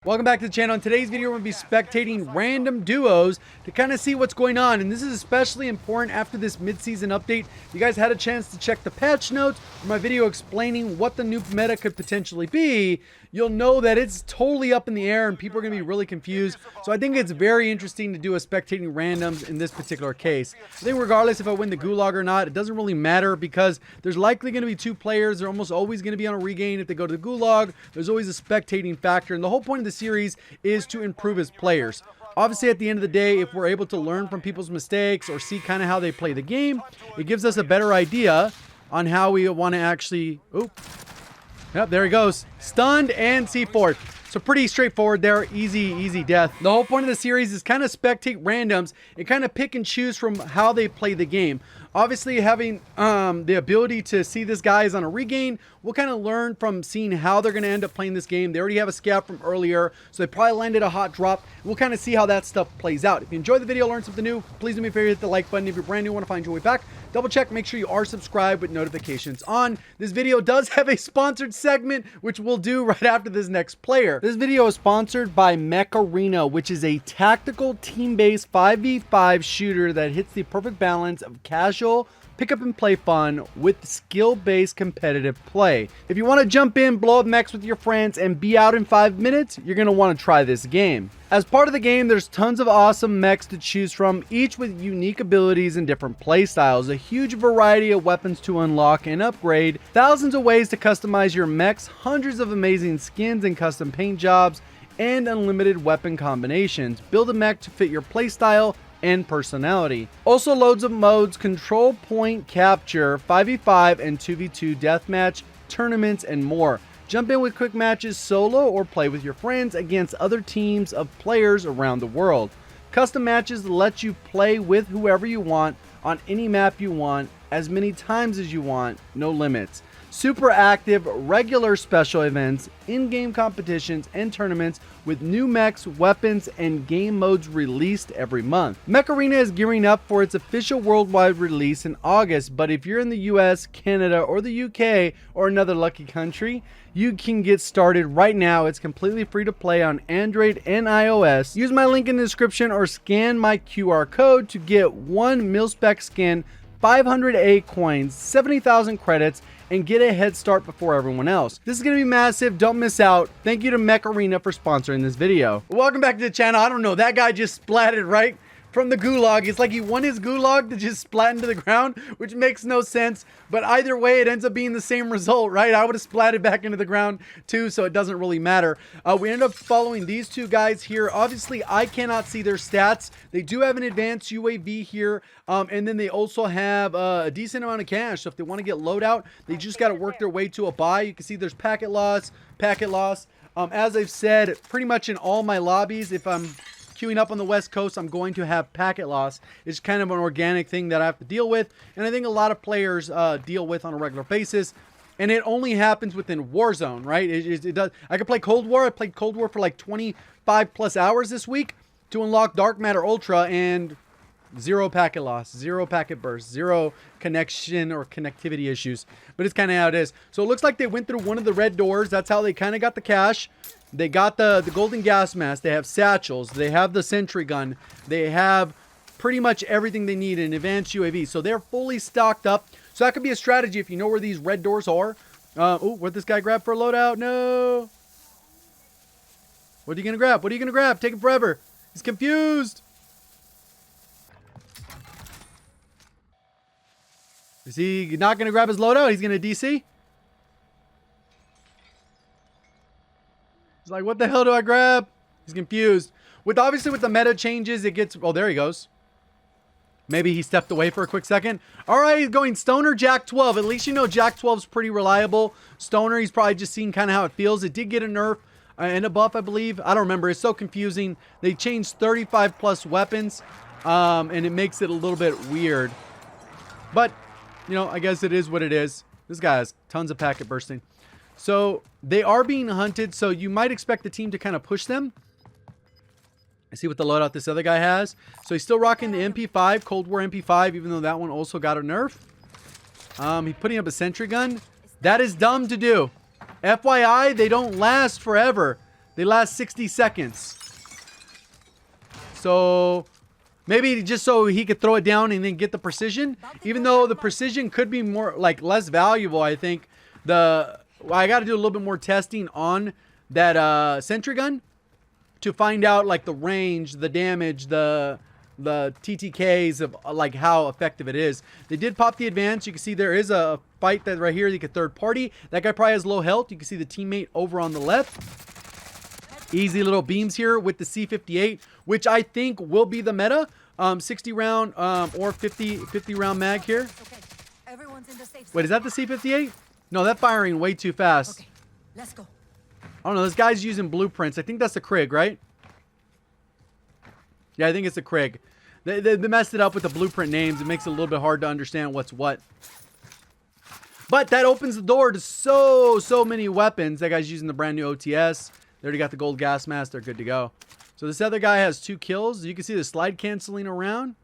Welcome back to the channel. In today's video, we're going to be spectating random duos to kind of see what's going on. And this is especially important after this mid-season update. If you guys had a chance to check the patch notes or my video explaining what the new meta could potentially be, you'll know that it's totally up in the air and people are going to be really confused. So I think it's very interesting to do a spectating randoms in this particular case. I think regardless if I win the gulag or not, it doesn't really matter because there's likely going to be two players. They're almost always going to be on a regain if they go to the gulag. There's always a spectating factor. And the whole point of the series is to improve as players. Obviously, at the end of the day, if we're able to learn from people's mistakes or see kind of how they play the game, it gives us a better idea on how we want to actually... Yep, there he goes. Stunned and C4'd. So pretty straightforward there. Easy death. The whole point of the series is kind of spectate randoms and kind of pick and choose from how they play the game. Obviously, having the ability to see this guy is on a regain, we'll kind of learn from seeing how they're going to end up playing this game. They already have a scav from earlier, so they probably landed a hot drop. We'll kind of see how that stuff plays out. If you enjoyed the video, learned something new, please do me a favor, hit the like button. If you're brand new, want to find your way back, double check, make sure you are subscribed with notifications on. This video does have a sponsored segment, which we'll do right after this next player. This video is sponsored by Mech, which is a tactical team-based 5v5 shooter that hits the perfect balance of casual pick up and play fun with skill-based competitive play. If you want to jump in, blow up mechs with your friends, and be out in 5 minutes, you're going to want to try this game. As part of the game, there's tons of awesome mechs to choose from, each with unique abilities and different play styles, a huge variety of weapons to unlock and upgrade, thousands of ways to customize your mechs, hundreds of amazing skins and custom paint jobs, and unlimited weapon combinations. Build a mech to fit your playstyle and personality. Also loads of modes, control point capture, 5v5 and 2v2 deathmatch, tournaments, and more. Jump in with quick matches solo or play with your friends against other teams of players around the world. Custom matches let you play with whoever you want on any map you want, as many times as you want, no limits. Super active, regular special events, in-game competitions, and tournaments with new mechs, weapons, and game modes released every month. Mech is gearing up for its official worldwide release in August, but if you're in the US, Canada, or the UK, or another lucky country, you can get started right now. It's completely free to play on Android and iOS. Use my link in the description or scan my QR code to get one mil-spec skin, 500 coins, 70,000 credits, and get a head start before everyone else. This is going to be massive. Don't miss out. Thank you to Mech for sponsoring this video. Welcome back to the channel. I don't know. That guy just splatted right from the gulag. It's like he won his gulag to just splat into the ground, which makes no sense. But either way, it ends up being the same result, right? I would have splatted back into the ground too, so it doesn't really matter. We end up following these two guys here. Obviously, I cannot see their stats. They do have an advanced UAV here, and then they also have a decent amount of cash. So if they want to get loadout, they just got to work their way to a buy. You can see there's packet loss. As I've said, pretty much in all my lobbies, if I'm queuing up on the West Coast, I'm going to have packet loss. It's kind of an organic thing that I have to deal with, and I think a lot of players deal with on a regular basis. And it only happens within Warzone, right? It does. I could play Cold War. I played Cold War for like 25 plus hours this week to unlock Dark Matter Ultra, and zero packet loss, zero packet burst, zero connection or connectivity issues. But it's kind of how it is. So it looks like they went through one of the red doors. That's how they kind of got the cash. They got the golden gas mask. They have satchels. They have the sentry gun. They have pretty much everything they need in an advanced UAV. So they're fully stocked up. So that could be a strategy if you know where these red doors are. Oh, what'd this guy grab for a loadout? No. What are you going to grab? What are you going to grab? Taking forever. He's confused. Is he not going to grab his loadout? He's going to DC? He's like, what the hell do I grab? He's confused. Obviously with the meta changes, it gets... Oh, there he goes. Maybe he stepped away for a quick second. All right, he's going Stoner, Jack 12. At least you know Jack 12 is pretty reliable. Stoner, he's probably just seeing kind of how it feels. It did get a nerf and a buff, I believe. I don't remember. It's so confusing. They changed 35 plus weapons, and it makes it a little bit weird. But, you know, I guess it is what it is. This guy has tons of packet bursting. So they are being hunted, so you might expect the team to kind of push them. I see what the loadout this other guy has. So he's still rocking the MP5, Cold War MP5, even though that one also got a nerf. He's putting up a sentry gun. That is dumb to do. FYI, they don't last forever. They last 60 seconds. So maybe just so he could throw it down and then get the precision. Even though the precision could be more like less valuable, I think I got to do a little bit more testing on that sentry gun to find out like the range, the damage, the TTKs of like how effective it is. They did pop the advance. You can see there is a fight that right here. You can third party. That guy probably has low health. You can see the teammate over on the left. Easy little beams here with the C58, which I think will be the meta. 60 round or 50 round mag here. Wait, is that the C58? No, that firing way too fast. Okay, let's go. I don't know. This guy's using blueprints. I think that's the Krig, right? Yeah, I think it's the Krig. They messed it up with the blueprint names. It makes it a little bit hard to understand what's what. But that opens the door to so many weapons. That guy's using the brand new OTS. They already got the gold gas mask. They're good to go. So this other guy has 2 kills. You can see the slide canceling around.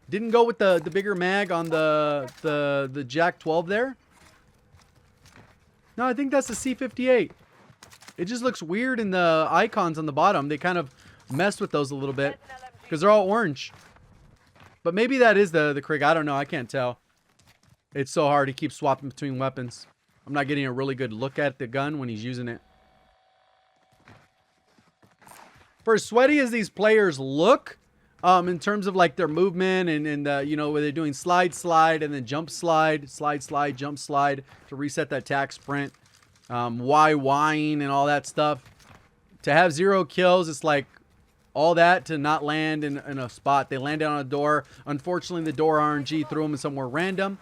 Didn't go with the bigger mag on the Jack 12 there. No, I think that's the C58. It just looks weird in the icons on the bottom. They kind of messed with those a little bit because they're all orange. But maybe that is the Krig. I don't know. I can't tell. It's so hard to keep swapping between weapons. I'm not getting a really good look at the gun when he's using it. For as sweaty as these players look, in terms of like their movement and you know, where they're doing slide, and then jump slide, jump slide to reset that tack sprint, Ying and all that stuff. To have 0 kills, it's like all that to not land in a spot. They landed on a door. Unfortunately, the door RNG threw them in somewhere random.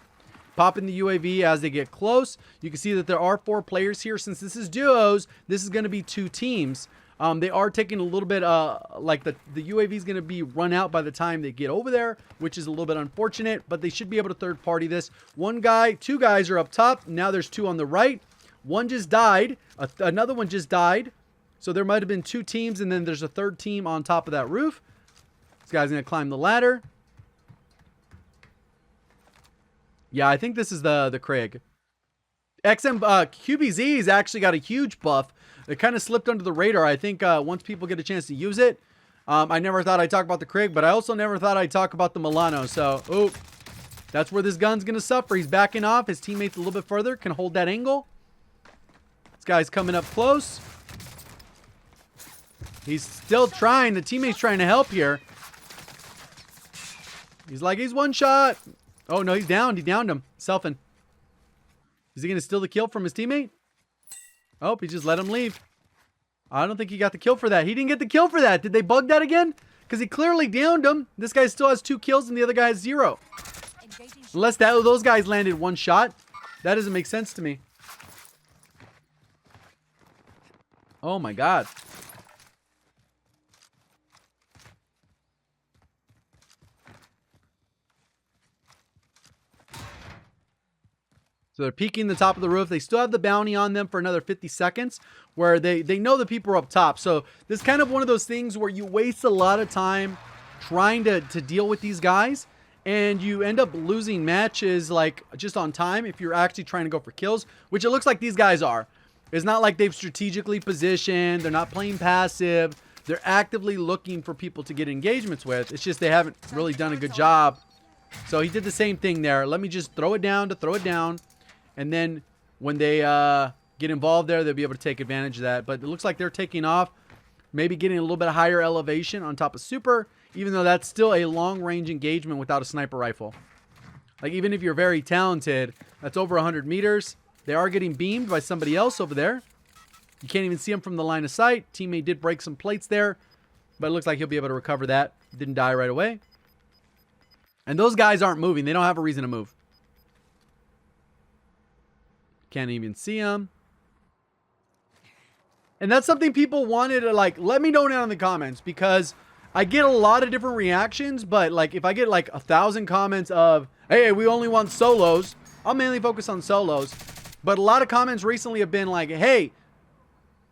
Popping the UAV as they get close. You can see that there are 4 players here. Since this is duos, this is going to be 2 teams. They are taking a little bit, like the UAV is going to be run out by the time they get over there, which is a little bit unfortunate, but they should be able to third party this. 2 guys are up top. Now there's 2 on the right. One just died. Another one just died. So there might have been 2 teams, and then there's a 3rd team on top of that roof. This guy's going to climb the ladder. Yeah, I think this is the Krig. QBZ's actually got a huge buff. It kind of slipped under the radar. I think once people get a chance to use it, I never thought I'd talk about the Krig, but I also never thought I'd talk about the Milano. So, oh, that's where this gun's going to suffer. He's backing off. His teammates a little bit further can hold that angle. This guy's coming up close. He's still trying. The teammate's trying to help here. He's like, he's 1 shot. Oh, no, he's downed. He downed him. Selfing. Is he going to steal the kill from his teammate? Oh, he just let him leave. I don't think he got the kill for that. He didn't get the kill for that. Did they bug that again? Because he clearly downed him. This guy still has 2 kills and the other guy has 0. Unless those guys landed 1 shot. That doesn't make sense to me. Oh my God. So they're peeking the top of the roof. They still have the bounty on them for another 50 seconds where they know the people are up top. So this is kind of one of those things where you waste a lot of time trying to deal with these guys. And you end up losing matches like just on time if you're actually trying to go for kills, which it looks like these guys are. It's not like they've strategically positioned. They're not playing passive. They're actively looking for people to get engagements with. It's just they haven't really done a good job. So he did the same thing there. Let me just throw it down to throw it down. And then when they get involved there, they'll be able to take advantage of that. But it looks like they're taking off, maybe getting a little bit higher elevation on top of Super, even though that's still a long-range engagement without a sniper rifle. Like, even if you're very talented, that's over 100 meters. They are getting beamed by somebody else over there. You can't even see them from the line of sight. Teammate did break some plates there, but it looks like he'll be able to recover that. Didn't die right away. And those guys aren't moving. They don't have a reason to move. Can't even see them. And that's something people wanted to, like, let me know down in the comments, because I get a lot of different reactions, but like if I get like 1,000 comments of, hey, we only want solos, I'll mainly focus on solos. But a lot of comments recently have been like, hey,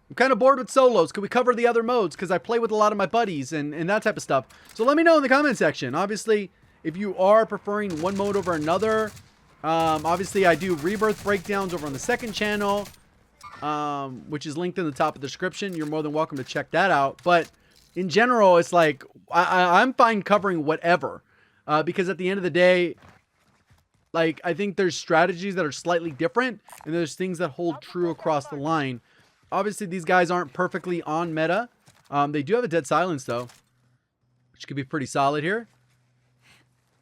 I'm kind of bored with solos. Could we cover the other modes? Because I play with a lot of my buddies and that type of stuff. So let me know in the comment section. Obviously, if you are preferring one mode over another, obviously I do rebirth breakdowns over on the second channel. which is linked in the top of the description. You're more than welcome to check that out. But in general, it's like I'm fine covering whatever, because at the end of the day, like, I think there's strategies that are slightly different, and there's things that hold true across the line. Obviously, these guys aren't perfectly on meta. They do have a dead silence, though, which could be pretty solid here.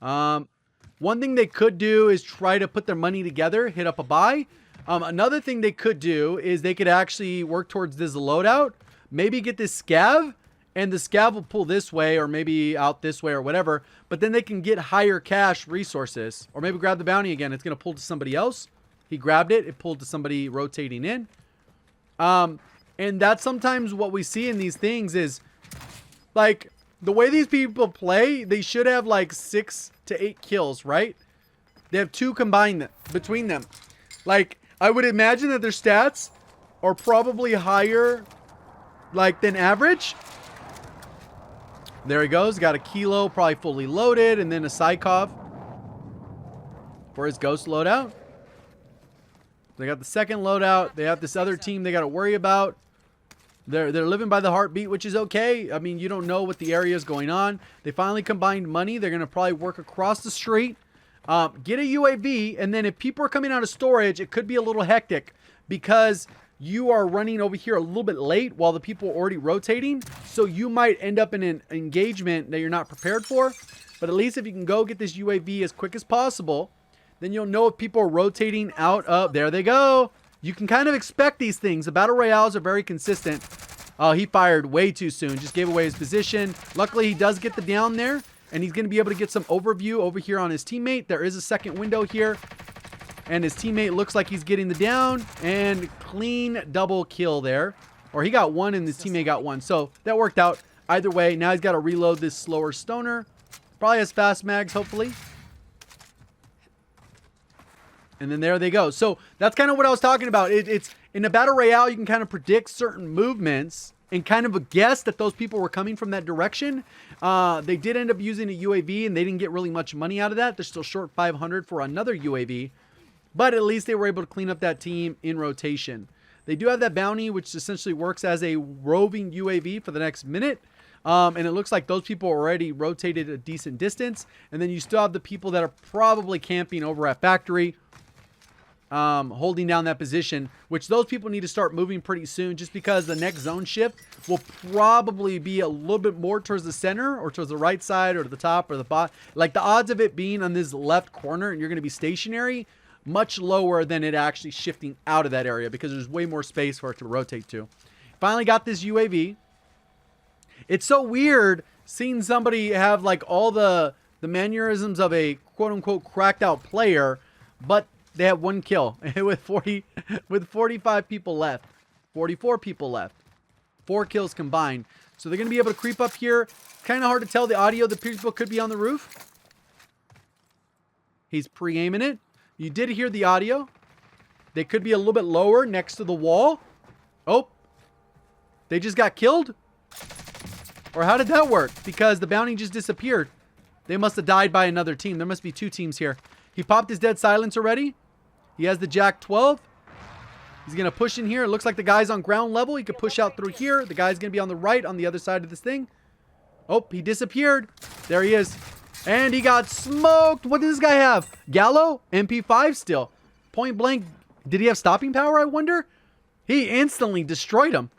One thing they could do is try to put their money together, hit up a buy. Another thing they could do is they could actually work towards this loadout. Maybe get this scav, and the scav will pull this way or maybe out this way or whatever. But then they can get higher cash resources. Or maybe grab the bounty again. It's going to pull to somebody else. He grabbed it. It pulled to somebody rotating in. And that's sometimes what we see in these things is, like, the way these people play, they should have like 6 to 8 kills, right? They have 2 combined between them. Like, I would imagine that their stats are probably higher, like, than average. There he goes. Got a kilo, probably fully loaded, and then a Psychov for his ghost loadout. They got the second loadout. They have this other team they got to worry about. They're living by the heartbeat, which is okay. I mean, you don't know what the area is going on. They finally combined money. They're going to probably work across the street. Get a UAV, and then if people are coming out of storage, it could be a little hectic because you are running over here a little bit late while the people are already rotating. So you might end up in an engagement that you're not prepared for. But at least if you can go get this UAV as quick as possible, then you'll know if people are rotating out of... There they go. You can kind of expect these things. The battle royales are very consistent. Oh, he fired way too soon. Just gave away his position. Luckily, he does get the down there. And he's going to be able to get some overview over here on his teammate. There is a second window here. And his teammate looks like he's getting the down. And clean double kill there. Or he got one and his teammate got one. So that worked out. Either way, now he's got to reload this slower stoner. Probably has fast mags, hopefully. And then there they go. So that's kind of what I was talking about. It's in a battle royale, you can kind of predict certain movements and kind of a guess that those people were coming from that direction. They did end up using a UAV and they didn't get really much money out of that. They're still short 500 for another UAV. But at least they were able to clean up that team in rotation. They do have that bounty, which essentially works as a roving UAV for the next minute. And it looks like those people already rotated a decent distance. And then you still have the people that are probably camping over at factory, holding down that position, which those people need to start moving pretty soon just because the next zone shift will probably be a little bit more towards the center or towards the right side or to the top or the bottom. Like the odds of it being on this left corner and you're going to be stationary, much lower than it actually shifting out of that area because there's way more space for it to rotate to. Finally got this UAV. It's so weird seeing somebody have like all the mannerisms of a quote unquote cracked out player, but they have 1 kill with 45 people left, 44 people left, 4 kills combined. So they're going to be able to creep up here. Kind of hard to tell the audio. The people could be on the roof. He's pre-aiming it. You did hear the audio. They could be a little bit lower next to the wall. Oh, they just got killed. Or how did that work? Because the bounty just disappeared. They must have died by another team. There must be 2 teams here. He popped his dead silence already. He has the Jack 12. He's going to push in here. It looks like the guy's on ground level. He could push out through here. The guy's going to be on the right on the other side of this thing. Oh, he disappeared. There he is. And he got smoked. What does this guy have? Gallo? MP5 still. Point blank. Did he have stopping power, I wonder? He instantly destroyed him.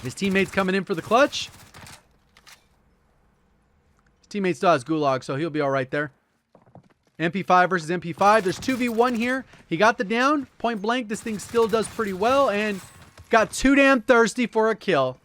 His teammate's coming in for the clutch. His teammate still has gulag, so he'll be all right there. MP5 versus MP5. There's 2v1 here. He got the down. Point blank, this thing still does pretty well. And got too damn thirsty for a kill.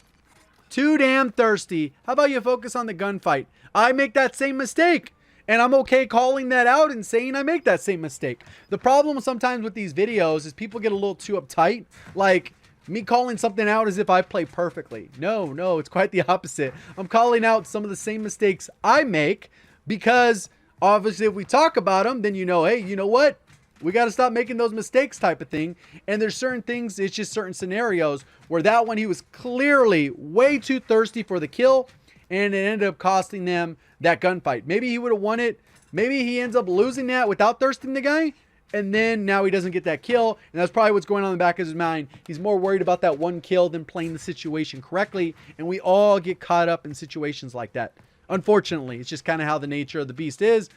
Too damn thirsty. How about you focus on the gunfight? I make that same mistake. And I'm okay calling that out and saying I make that same mistake. The problem sometimes with these videos is people get a little too uptight. Like me calling something out as if I play perfectly. No, it's quite the opposite. I'm calling out some of the same mistakes I make because obviously if we talk about them, then you know, hey, you know what? We got to stop making those mistakes type of thing. And there's certain things, it's just certain scenarios where that one, he was clearly way too thirsty for the kill. And it ended up costing them that gunfight. Maybe he would have won it. Maybe he ends up losing that without thirsting the guy. and then now he doesn't get that kill, and that's probably what's going on in the back of his mind. He's more worried about that one kill than playing the situation correctly, and we all get caught up in situations like that. Unfortunately, it's just kind of how the nature of the beast is.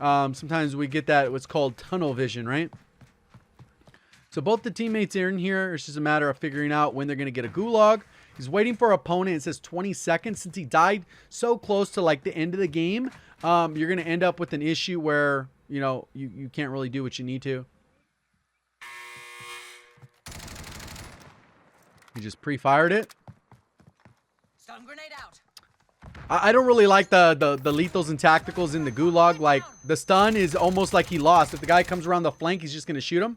Sometimes we get that, what's called tunnel vision, right? So both the teammates are in here. It's just a matter of figuring out when they're going to get a gulag. He's waiting for an opponent. It says 20 seconds. Since he died so close to like the end of the game, you're going to end up with an issue where, you know, you can't really do what you need to. He just pre-fired it. Stun grenade out. I don't really like the lethals and tacticals in the gulag. Like, the stun is almost like he lost. If the guy comes around the flank, he's just going to shoot him.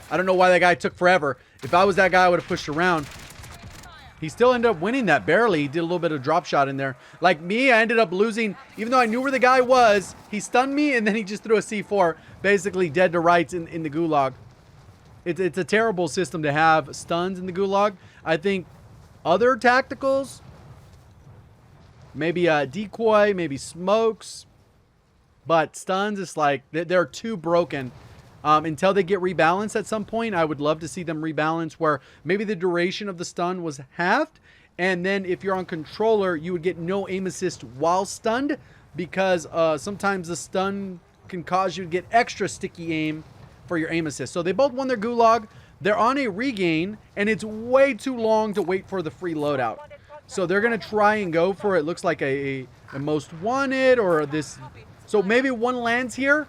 I don't know why that guy took forever. If I was that guy, I would have pushed around. He still ended up winning that barely. He did a little bit of drop shot in there. Like me, I ended up losing. Even though I knew where the guy was, he stunned me, and then he just threw a C4. Basically dead to rights in the gulag. It's a terrible system to have stuns in the gulag. I think other tacticals, maybe a decoy, maybe smokes. But stuns, it's like they're too broken. Until they get rebalanced at some point, I would love to see them rebalance where maybe the duration of the stun was halved. And then if you're on controller, you would get no aim assist while stunned, because sometimes the stun can cause you to get extra sticky aim for your aim assist. So they both won their gulag. They're on a regain, and it's way too long to wait for the free loadout. So they're going to try and go for it. Looks like a most wanted or this. So maybe one lands here.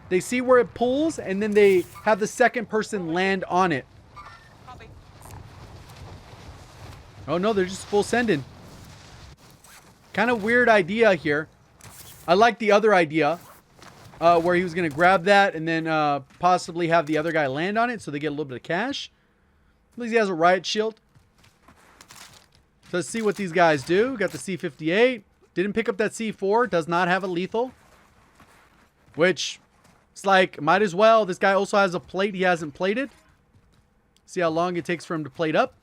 They see where it pulls, and then they have the second person land on it. Oh, no, they're just full sending. Kind of weird idea here. I like the other idea where he was going to grab that and then possibly have the other guy land on it so they get a little bit of cash. At least he has a riot shield. So let's see what these guys do. Got the C58. Didn't pick up that C4. Does not have a lethal. Which... it's like, might as well. This guy also has a plate he hasn't plated. See how long it takes for him to plate up.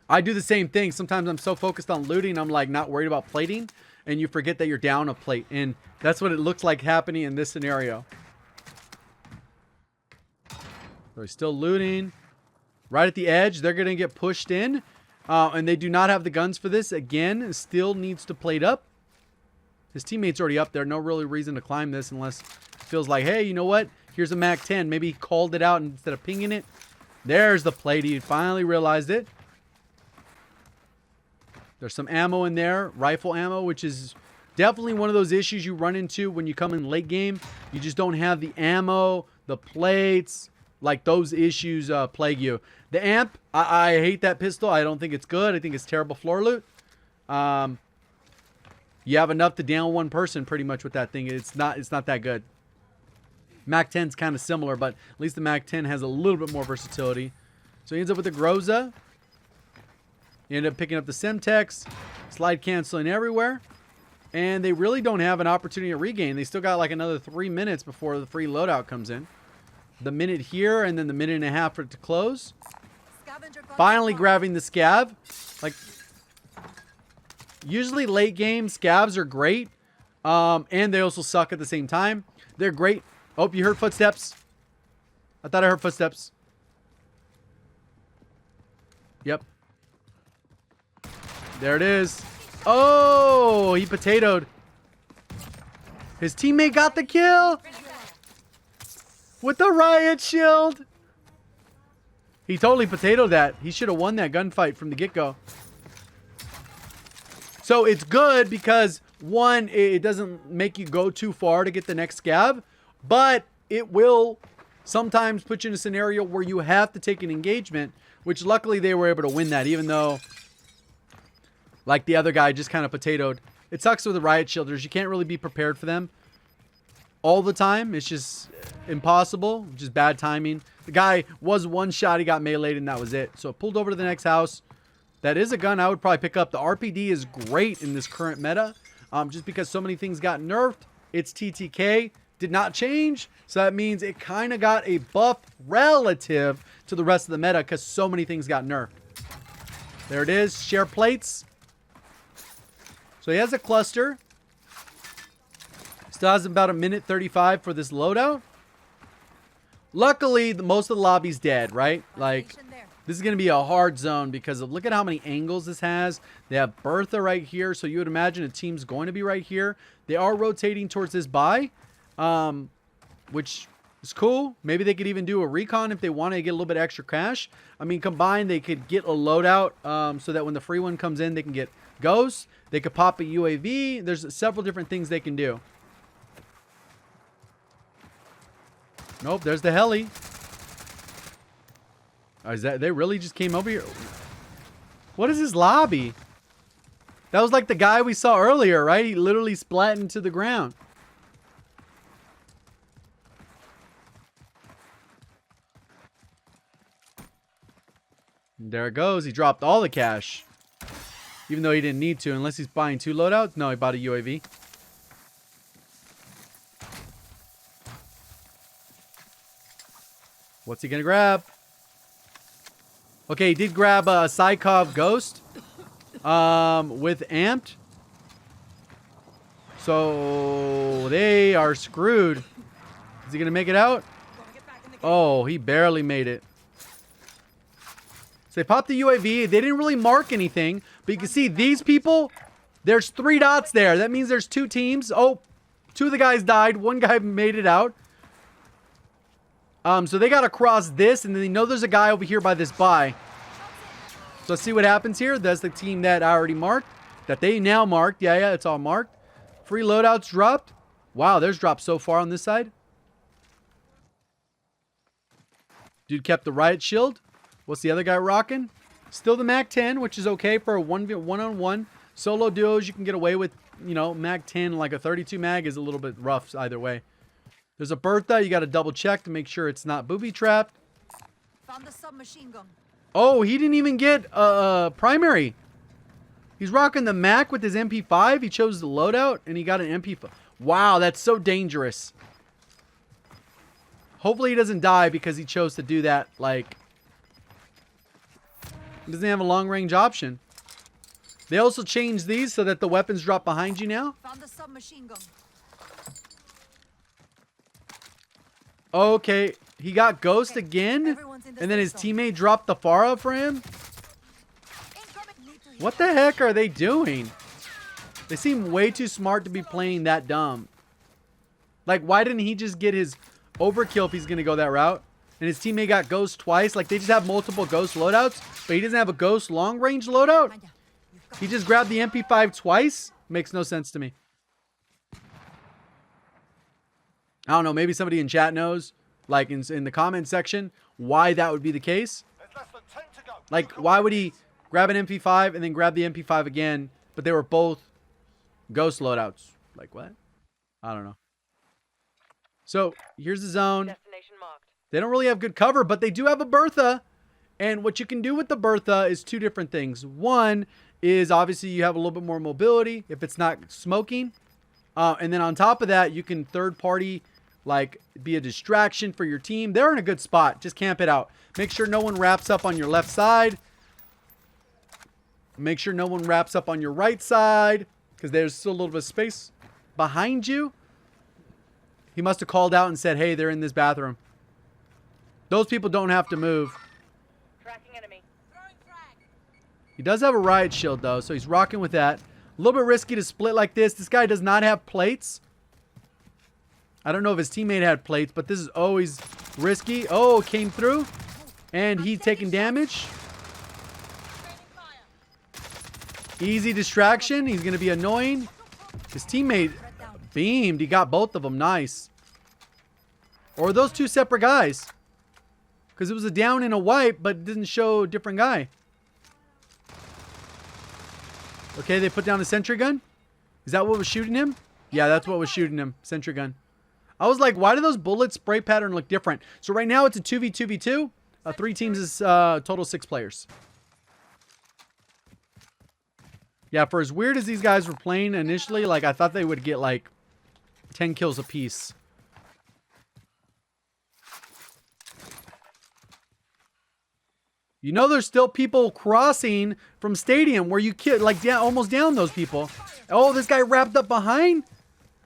I do the same thing. Sometimes I'm so focused on looting, I'm like not worried about plating. And you forget that you're down a plate. And that's what it looks like happening in this scenario. So he's still looting. Right at the edge, they're going to get pushed in. And they do not have the guns for this. Again, still needs to plate up. His teammate's already up there. No really reason to climb this unless it feels like, hey, you know what? Here's a Mac 10. Maybe he called it out instead of pinging it. There's the plate. He finally realized it. There's some ammo in there. Rifle ammo, which is definitely one of those issues you run into when you come in late game. You just don't have the ammo, the plates. Like, those issues plague you. The amp, I hate that pistol. I don't think it's good. I think it's terrible floor loot. You have enough to down one person pretty much with that thing. It's not that good. Mac 10's kind of similar, but at least the Mac 10 has a little bit more versatility. So he ends up with the Groza. He ended up picking up the Semtex. Slide canceling everywhere. And they really don't have an opportunity to regain. They still got like another 3 minutes before the free loadout comes in. The minute here and then the minute and a half for it to close. Finally grabbing the scav. Like... usually late game scavs are great, and they also suck at the same time. They're great. Oh, you heard footsteps. I thought I heard footsteps. Yep. There it is. Oh, he potatoed. His teammate got the kill with the riot shield. He totally potatoed that. He should have won that gunfight from the get-go. So it's good because, one, it doesn't make you go too far to get the next scav, but it will sometimes put you in a scenario where you have to take an engagement, which luckily they were able to win that, even though, like the other guy just kind of potatoed. It sucks with the riot shielders. You can't really be prepared for them all the time. It's just impossible, just bad timing. The guy was one shot, he got meleeed, and that was it. So it pulled over to the next house. That is a gun I would probably pick up. The RPD is great in this current meta. Just because so many things got nerfed. Its TTK did not change. So that means it kind of got a buff relative to the rest of the meta because so many things got nerfed. There it is. Share plates. So he has a cluster. Still has about a minute 35 for this loadout. Luckily, most of the lobby's dead, right? Like, this is going to be a hard zone because of, look at how many angles this has. They have Bertha right here, so you would imagine a team's going to be right here. They are rotating towards this buy, which is cool. Maybe they could even do a recon if they want to get a little bit extra cash. I mean, combined, they could get a loadout so that when the free one comes in, they can get ghosts. They could pop a UAV. There's several different things they can do. Nope, there's the heli. Oh, is that, they really just came over here? What is this lobby? That was like the guy we saw earlier, right? He literally splat into the ground. And there it goes. He dropped all the cash. Even though he didn't need to, unless he's buying 2 loadouts. No, he bought a UAV. What's he gonna grab? Okay, he did grab a Psychov Ghost with Amped. So they are screwed. Is he gonna make it out? Oh, he barely made it. So they popped the UAV. They didn't really mark anything, but you can see these people, there's 3 dots there. That means there's 2 teams. Oh, 2 of the guys died. 1 guy made it out. So they got to cross this, and then they know there's a guy over here by this buy. So let's see what happens here. That's the team that I already marked. That they now marked. Yeah, it's all marked. Free loadouts dropped. Wow, there's drops so far on this side. Dude kept the riot shield. What's the other guy rocking? Still the Mac 10, which is okay for a 1v1-on-1. Solo duos you can get away with, you know, Mac 10, like a 32 mag is a little bit rough either way. There's a Bertha. You got to double check to make sure it's not booby trapped. Found the submachine gun. Oh, he didn't even get a primary. He's rocking the Mac with his MP5. He chose the loadout and he got an MP5. Wow, that's so dangerous. Hopefully he doesn't die because he chose to do that. Like, he doesn't have a long range option. They also changed these so that the weapons drop behind you now. Found the submachine gun. Okay, he got Ghost again, and then his teammate dropped the Farah for him. What the heck are they doing? They seem way too smart to be playing that dumb. Like, why didn't he just get his overkill if he's going to go that route? And his teammate got Ghost twice. Like, they just have multiple Ghost loadouts, but he doesn't have a Ghost long-range loadout? He just grabbed the MP5 twice? Makes no sense to me. I don't know, maybe somebody in chat knows, like in the comment section, why that would be the case. Like, why would he grab an MP5 and then grab the MP5 again, but they were both Ghost loadouts? Like, what? I don't know. So, here's the zone. Destination marked. They don't really have good cover, but they do have a Bertha. And what you can do with the Bertha is 2 different things. One is, obviously, you have a little bit more mobility if it's not smoking. And then on top of that, you can third-party, like, be a distraction for your team. They're in a good spot. Just camp it out. Make sure no one wraps up on your left side. Make sure no one wraps up on your right side, because there's still a little bit of space behind you. He must have called out and said, hey, they're in this bathroom. Those people don't have to move. Tracking enemy. He does have a riot shield, though, so he's rocking with that. A little bit risky to split like this. This guy does not have plates. I don't know if his teammate had plates, but this is always risky. Oh, came through. And he's taking damage. Easy distraction. He's going to be annoying. His teammate beamed. He got both of them. Nice. Or are those 2 separate guys? Because it was a down and a wipe, but it didn't show a different guy. Okay, they put down a sentry gun. Is that what was shooting him? Yeah, that's what was shooting him. Sentry gun. I was like, why do those bullet spray pattern look different? So right now it's a 2v2v2. 3 teams is total 6 players. Yeah, for as weird as these guys were playing initially, like, I thought they would get like 10 kills apiece. You know, there's still people crossing from stadium where you like almost down those people. Oh, this guy wrapped up behind.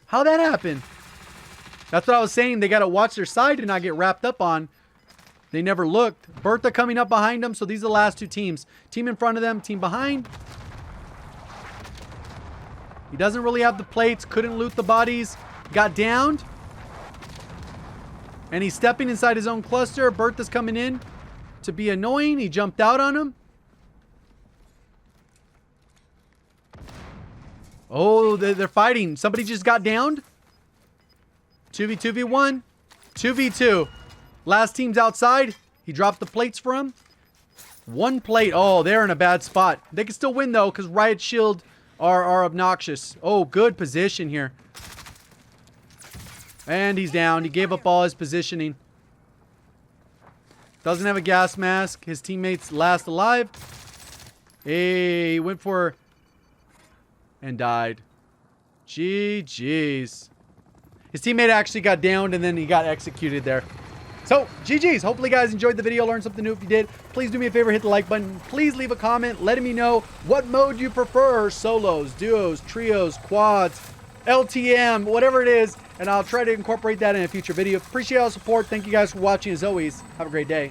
How'd that happen? That's what I was saying. They got to watch their side and not get wrapped up on. They never looked. Bertha coming up behind them. So these are the last two teams. Team in front of them, team behind. He doesn't really have the plates. Couldn't loot the bodies. Got downed. And he's stepping inside his own cluster. Bertha's coming in to be annoying. He jumped out on him. Oh, they're fighting. Somebody just got downed. 2v1. 2v2. Last team's outside. He dropped the plates for him. One plate. Oh, they're in a bad spot. They can still win, though, because Riot Shield are obnoxious. Oh, good position here. And he's down. He gave up all his positioning. Doesn't have a gas mask. His teammates last alive. Hey, he went for... and died. GG's. His teammate actually got downed and then he got executed there. So, GG's. Hopefully, you guys enjoyed the video, learned something new. If you did, please do me a favor, hit the like button. Please leave a comment letting me know what mode you prefer. Solos, duos, trios, quads, LTM, whatever it is. And I'll try to incorporate that in a future video. Appreciate all the support. Thank you guys for watching as always. Have a great day.